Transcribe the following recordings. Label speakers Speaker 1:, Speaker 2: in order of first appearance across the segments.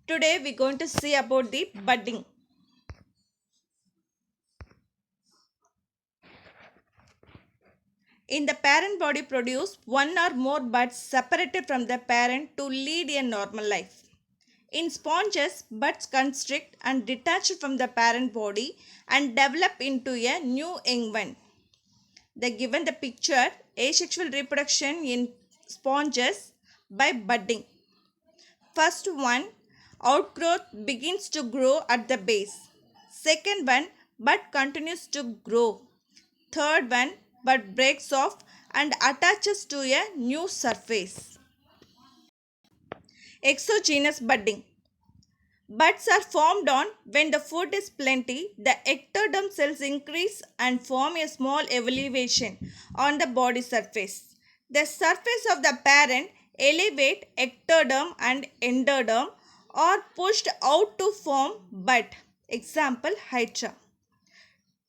Speaker 1: Today we're going to see about the budding. In the parent body produce one or more buds separated from the parent to lead a normal life. In sponges, buds constrict and detach from the parent body and develop into a new young one. They given the picture asexual reproduction in sponges by budding. First one, outgrowth begins to grow at the base. Second one, bud continues to grow. Third one, bud breaks off and attaches to a new surface. Exogenous budding. Buds are formed on when the food is plenty, the ectoderm cells increase and form a small elevation on the body surface. The surface of the parent elevate ectoderm and endoderm are pushed out to form bud. Example Hydra.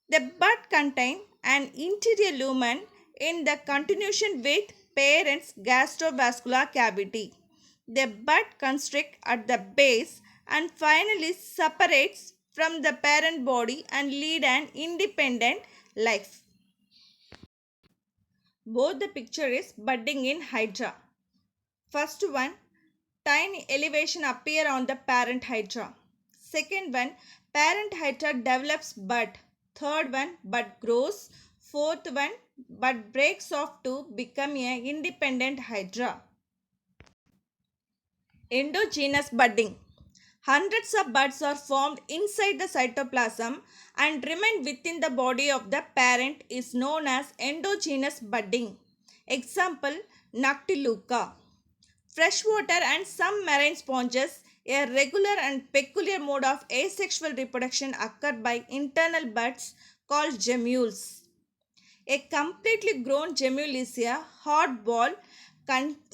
Speaker 1: The bud contain an interior lumen in the continuation with parent's gastrovascular cavity. The bud constricts at the base and finally separates from the parent body and lead an independent life. Both the picture is budding in Hydra. First one, tiny elevation appear on the parent Hydra. Second one, parent Hydra develops bud. Third one, bud grows. Fourth one, bud breaks off to become a independent Hydra. Endogenous budding. Hundreds of buds are formed inside the cytoplasm and remain within the body of the parent is known as endogenous budding. Example, Noctiluca. Freshwater and some marine sponges, a regular and peculiar mode of asexual reproduction occur by internal buds called gemmules. A completely grown gemmule is a hard ball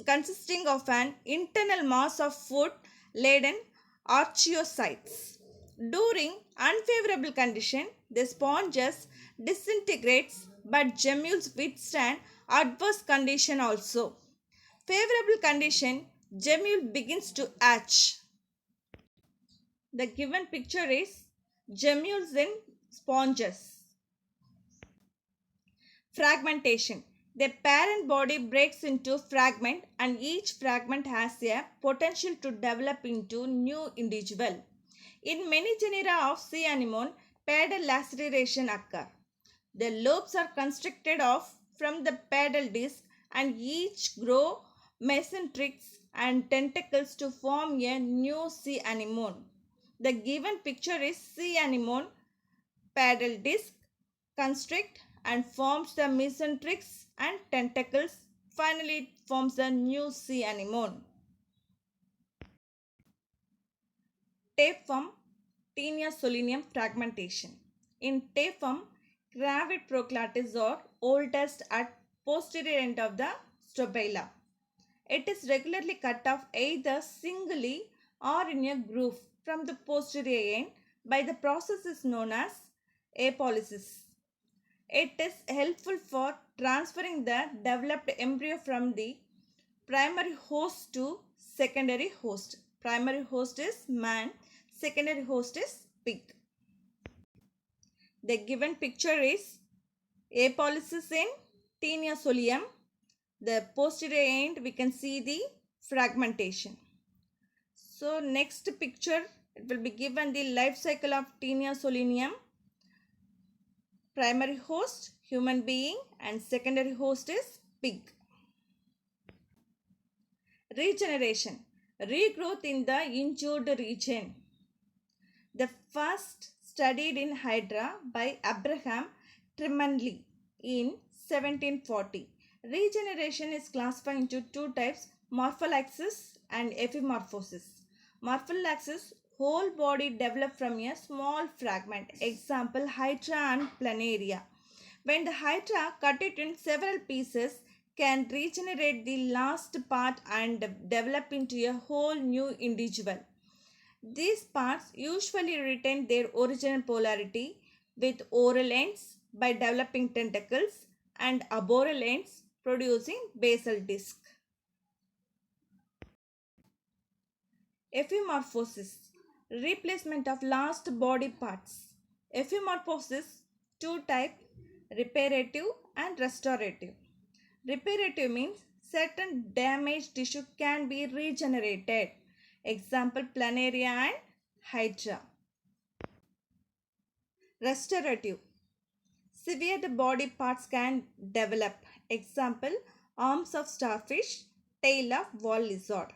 Speaker 1: consisting of an internal mass of food-laden archaeocytes. During unfavorable condition, the sponges disintegrates but gemmules withstand adverse condition also. Favorable condition, gemmule begins to hatch. The given picture is gemmules in sponges. Fragmentation. The parent body breaks into fragment and each fragment has a potential to develop into new individual. In many genera of sea anemone, pedal laceration occur. The lobes are constricted off from the pedal disc and each grow mesenterics and tentacles to form a new sea anemone. The given picture is sea anemone pedal disc constrict and forms the mesenterics and tentacles. Finally, it forms a new sea anemone. Tapeworm Taenia solenium fragmentation. In tapeworm, gravid proclatis are oldest at posterior end of the strobila. It is regularly cut off either singly or in a groove from the posterior end by the process is known as apolysis. It is helpful for transferring the developed embryo from the primary host to secondary host. Primary host is man, secondary host is pig. The given picture is apolysis in Taenia solium. The posterior end we can see the fragmentation. So next picture it will be given the life cycle of Taenia solenium. Primary host human being and secondary host is pig. Regeneration, regrowth in the injured region. The first studied in Hydra by Abraham Tremonley in 1740. Regeneration is classified into two types, morphollaxis and epimorphosis. Morphollaxis, whole body developed from a small fragment, example Hydra and planaria. When the Hydra cut it in several pieces, can regenerate the last part and develop into a whole new individual. These parts usually retain their original polarity with oral ends by developing tentacles and arboreal ends producing basal disc. Epimorphosis, replacement of lost body parts. Epimorphosis, two types, reparative and restorative. Reparative means certain damaged tissue can be regenerated. Example, planaria and hydra. Restorative, severe body parts can develop. Example, arms of starfish, tail of wall lizard.